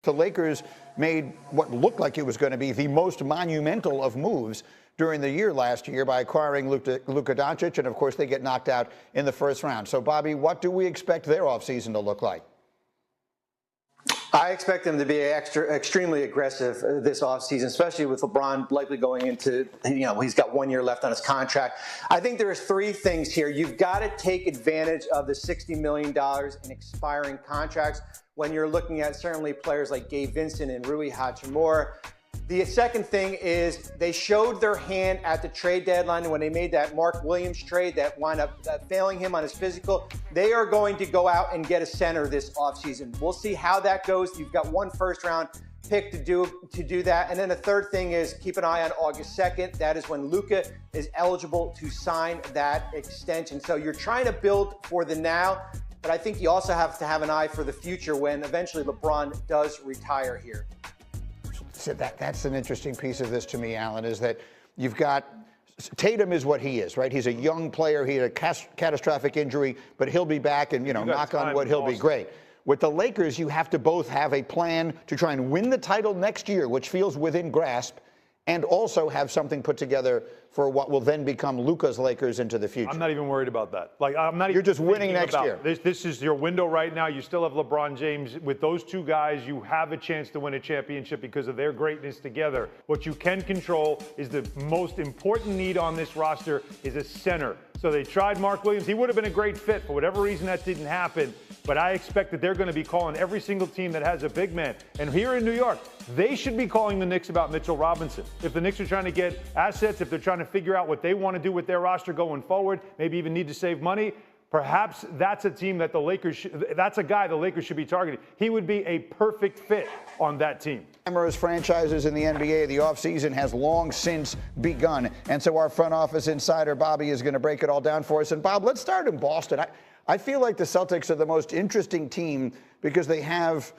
The Lakers made what looked like it was going to be the most monumental of moves during the year last year by acquiring Luka Doncic, and of course they get knocked out in the first round. So, Bobby, what do we expect their offseason to look like? I expect them to be extremely aggressive this offseason, especially with LeBron likely going into, he's got 1 year left on his contract. I think there's three things here. You've got to take advantage of the $60 million in expiring contracts when you're looking at certainly players like Gabe Vincent and Rui Hachimura. The second thing is they showed their hand at the trade deadline when they made that Mark Williams trade that wound up failing him on his physical. They are going to go out and get a center this offseason. We'll see how that goes. You've got one first-round pick to do that. And then the third thing is keep an eye on August 2nd. That is when Luka is eligible to sign that extension. So you're trying to build for the now, but I think you also have to have an eye for the future when eventually LeBron does retire here. So that's an interesting piece of this to me, Alan, is that you've got Tatum is what he is, right? He's a young player. He had a catastrophic injury, but he'll be back, and, knock on wood, he'll be great. With the Lakers, you have to both have a plan to try and win the title next year, which feels within grasp, and also have something put together for what will then become Luka's Lakers into the future. I'm not even worried about that. You're just winning next year. This is your window right now. You still have LeBron James. With those two guys, you have a chance to win a championship because of their greatness together. What you can control is the most important need on this roster is a center. So they tried Mark Williams. He would have been a great fit. For whatever reason, that didn't happen. But I expect that they're going to be calling every single team that has a big man. And here in New York, they should be calling the Knicks about Mitchell Robinson. If the Knicks are trying to get assets, if they're trying to figure out what they want to do with their roster going forward, maybe even need to save money, perhaps that's a team that that's a guy the Lakers should be targeting. He would be a perfect fit on that team. Numerous franchises in the NBA, the offseason has long since begun. And so our front office insider, Bobby, is going to break it all down for us. And, Bob, let's start in Boston. I feel like the Celtics are the most interesting team because they have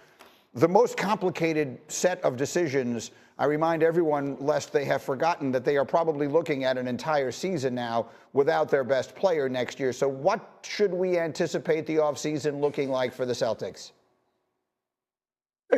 the most complicated set of decisions. I remind everyone, lest they have forgotten, that they are probably looking at an entire season now without their best player next year. So what should we anticipate the offseason looking like for the Celtics?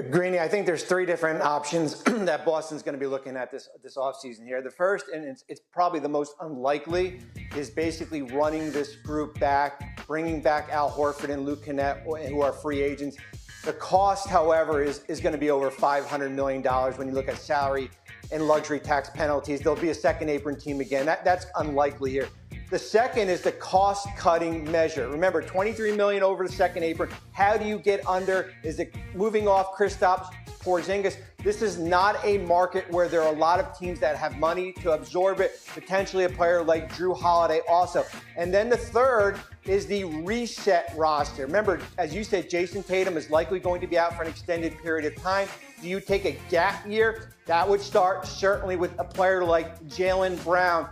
Greeny, I think there's three different options that Boston's going to be looking at this offseason here. The first, and it's probably the most unlikely, is basically running this group back, bringing back Al Horford and Luke Kennett, who are free agents. The cost, however, is going to be over $500 million when you look at salary and luxury tax penalties. There'll be a second apron team again. That's unlikely here. The second is the cost-cutting measure. Remember, $23 million over the second apron. How do you get under? Is it moving off Kristaps Porzingis? This is not a market where there are a lot of teams that have money to absorb it, potentially a player like Drew Holiday also. And then the third is the reset roster. Remember, as you said, Jason Tatum is likely going to be out for an extended period of time. Do you take a gap year? That would start certainly with a player like Jaylen Brown,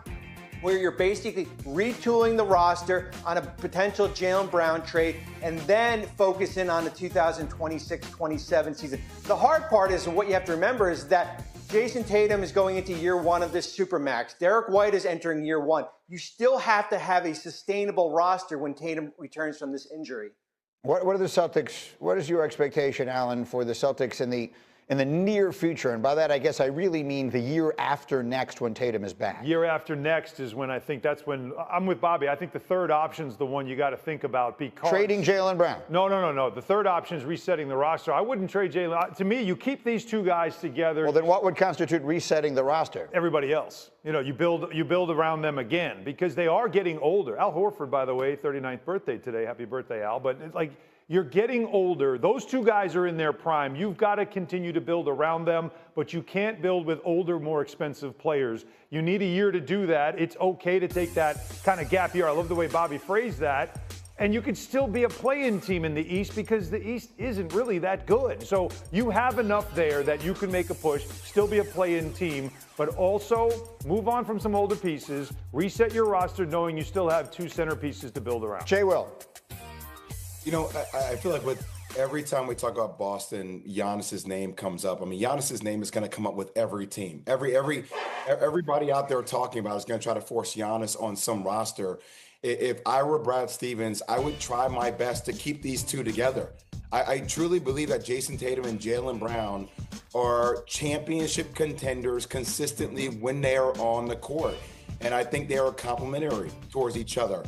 where you're basically retooling the roster on a potential Jaylen Brown trade and then focus in on the 2026-27 season. The hard part is, and what you have to remember, is that Jason Tatum is going into year one of this Supermax. Derek White is entering year one. You still have to have a sustainable roster when Tatum returns from this injury. What are the Celtics? What is your expectation, Alan, for the Celtics in the near future? And by that, I guess I really mean the year after next when Tatum is back. Year after next is when I think that's when I'm with Bobby. I think the third option is the one you got to think about because trading Jaylen Brown. No. The third option is resetting the roster. I wouldn't trade Jaylen. To me, you keep these two guys together. Well, then what would constitute resetting the roster? Everybody else. You build around them again because they are getting older. Al Horford, by the way, 39th birthday today. Happy birthday, Al. But it's like, you're getting older. Those two guys are in their prime. You've got to continue to build around them, but you can't build with older, more expensive players. You need a year to do that. It's okay to take that kind of gap year. I love the way Bobby phrased that. And you could still be a play-in team in the East because the East isn't really that good. So you have enough there that you can make a push, still be a play-in team, but also move on from some older pieces, reset your roster knowing you still have two centerpieces to build around. Jay Will. I feel like with every time we talk about Boston, Giannis's name comes up. I mean, Giannis's name is going to come up with every team. Everybody out there talking about is going to try to force Giannis on some roster. If I were Brad Stevens, I would try my best to keep these two together. I truly believe that Jason Tatum and Jaylen Brown are championship contenders consistently when they are on the court. And I think they are complementary towards each other.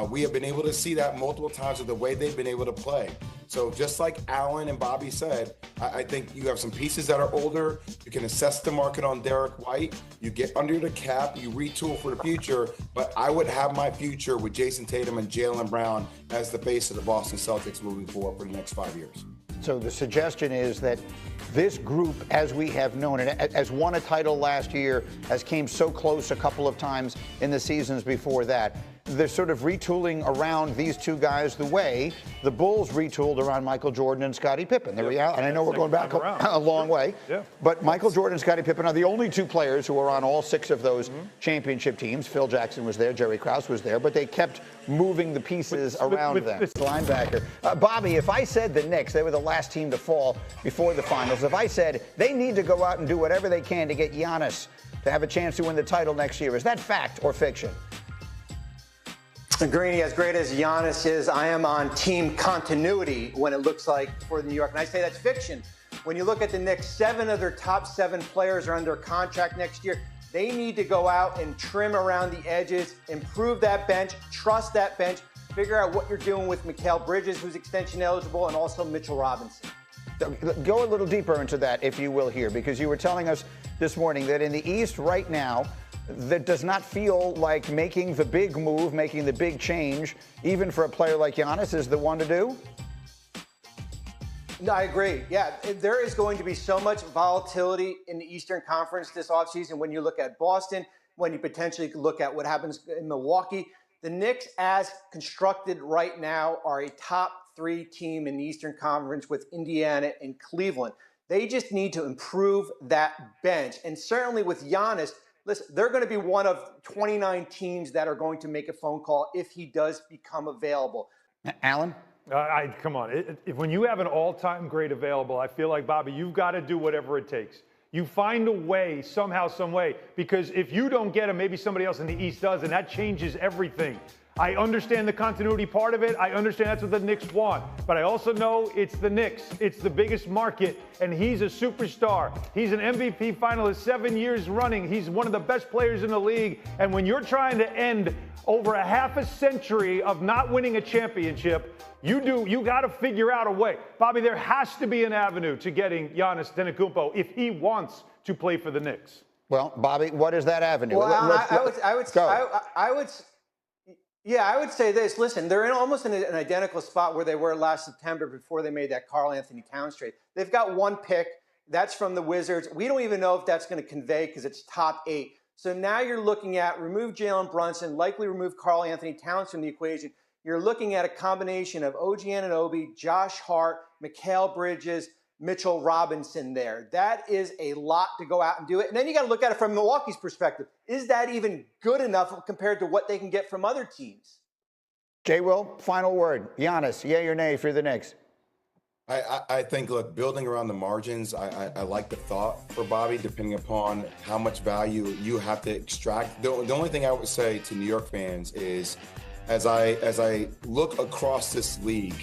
We have been able to see that multiple times with the way they've been able to play. So just like Alan and Bobby said, I think you have some pieces that are older. You can assess the market on Derek White. You get under the cap, you retool for the future. But I would have my future with Jason Tatum and Jaylen Brown as the face of the Boston Celtics moving forward for the next 5 years. So the suggestion is that this group, as we have known it, has won a title last year, has came so close a couple of times in the seasons before that. They're sort of retooling around these two guys the way the Bulls retooled around Michael Jordan and Scottie Pippen. The reality, and I know we're going back a long way, but Michael Jordan and Scottie Pippen are the only two players who are on all 6 of those championship teams. Phil Jackson was there, Jerry Krause was there, but they kept moving the pieces around them. Linebacker. Bobby, if I said the Knicks, they were the last team to fall before the finals, if I said they need to go out and do whatever they can to get Giannis to have a chance to win the title next year, is that fact or fiction? Greeny, as great as Giannis is, I am on team continuity when it looks like for New York. And I say that's fiction. When you look at the Knicks, 7 of their top 7 players are under contract next year. They need to go out and trim around the edges, improve that bench, trust that bench, figure out what you're doing with Mikal Bridges, who's extension eligible, and also Mitchell Robinson. Go a little deeper into that, if you will, here, because you were telling us this morning that in the East right now, that does not feel like making the big move, making the big change, even for a player like Giannis, is the one to do? No, I agree. Yeah, there is going to be so much volatility in the Eastern Conference this offseason when you look at Boston, when you potentially look at what happens in Milwaukee. The Knicks, as constructed right now, are a top 3 team in the Eastern Conference with Indiana and Cleveland. They just need to improve that bench. And certainly with Giannis, listen, they're going to be one of 29 teams that are going to make a phone call if he does become available. Alan? Come on. When you have an all-time great available, I feel like, Bobby, you've got to do whatever it takes. You find a way, somehow, some way, because if you don't get him, maybe somebody else in the East does, and that changes everything. I understand the continuity part of it. I understand that's what the Knicks want. But I also know it's the Knicks. It's the biggest market, and he's a superstar. He's an MVP finalist 7 years running. He's one of the best players in the league. And when you're trying to end over a half a century of not winning a championship, you got to figure out a way. Bobby, there has to be an avenue to getting Giannis Antetokounmpo if he wants to play for the Knicks. Well, Bobby, what is that avenue? Well, I would say this. Listen, they're almost in an identical spot where they were last September before they made that Karl Anthony Towns trade. They've got 1 pick. That's from the Wizards. We don't even know if that's going to convey because it's top 8. So now you're looking at remove Jalen Brunson, likely remove Karl Anthony Towns from the equation. You're looking at a combination of OG Anunoby, Josh Hart, Mikal Bridges, Mitchell Robinson there. That is a lot to go out and do it. And then you got to look at it from Milwaukee's perspective. Is that even good enough compared to what they can get from other teams? Jay Will, final word. Giannis, yay or nay for the Knicks? I think, look, building around the margins, I like the thought for Bobby, depending upon how much value you have to extract. The only thing I would say to New York fans is, as I look across this league,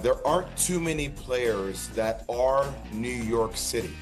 there aren't too many players that are New York City.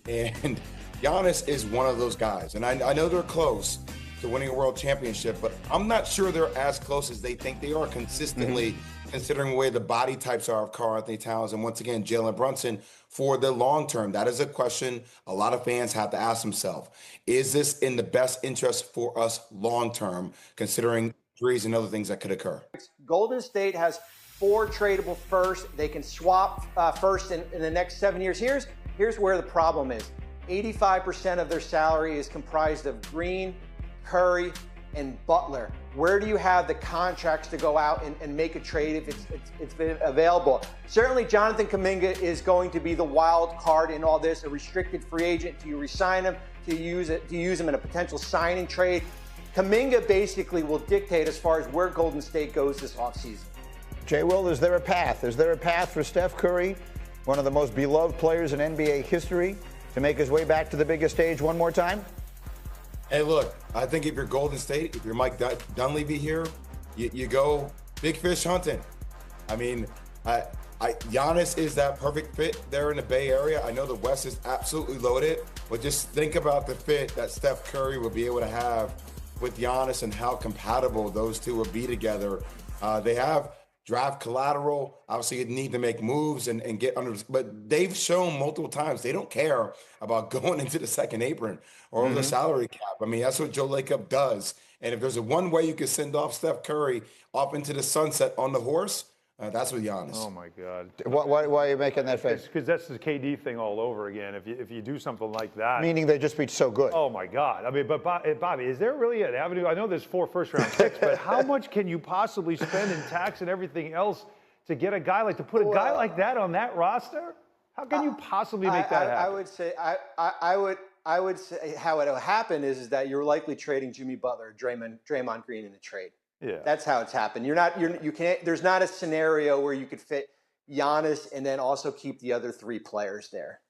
And Giannis is one of those guys. And I know they're close to winning a world championship, but I'm not sure they're as close as they think they are consistently, considering the way the body types are of Karl Anthony Towns and, once again, Jalen Brunson for the long term. That is a question a lot of fans have to ask themselves. Is this in the best interest for us long term, considering injuries and other things that could occur? Golden State has 4 tradable firsts. They can swap first in the next 7 years. Here's where the problem is. 85% of their salary is comprised of Green, Curry, and Butler. Where do you have the contracts to go out and make a trade if it's available? Certainly, Jonathan Kuminga is going to be the wild card in all this, a restricted free agent. Do you re-sign him? Do you use him in a potential signing trade? Kuminga basically will dictate as far as where Golden State goes this offseason. Jay Will, is there a path? Is there a path for Steph Curry, one of the most beloved players in NBA history, to make his way back to the biggest stage one more time? Hey, look, I think if you're Golden State, if you're Mike Dunleavy here, you go big fish hunting. I mean, Giannis is that perfect fit there in the Bay Area. I know the West is absolutely loaded, but just think about the fit that Steph Curry would be able to have with Giannis and how compatible those two would be together. They have draft collateral. Obviously, you need to make moves and get under, but they've shown multiple times they don't care about going into the second apron or over the salary cap. I mean, that's what Joe Lacob does. And if there's a one way you can send off Steph Curry off into the sunset on the horse, that's with Giannis. Oh my God! Why are you making that face? Because that's the KD thing all over again. If you do something like that, Meaning they just be so good. oh my God! I mean, but Bobby, is there really an avenue? I know there's 4 first-round picks, but how much can you possibly spend in tax and everything else to get a guy to put a guy like that on that roster? How can you possibly make that happen? I would say I would say how it'll happen is that you're likely trading Jimmy Butler, Draymond Green in a trade. Yeah. That's how it's happened. You can't, there's not a scenario where you could fit Giannis and then also keep the other 3 players there.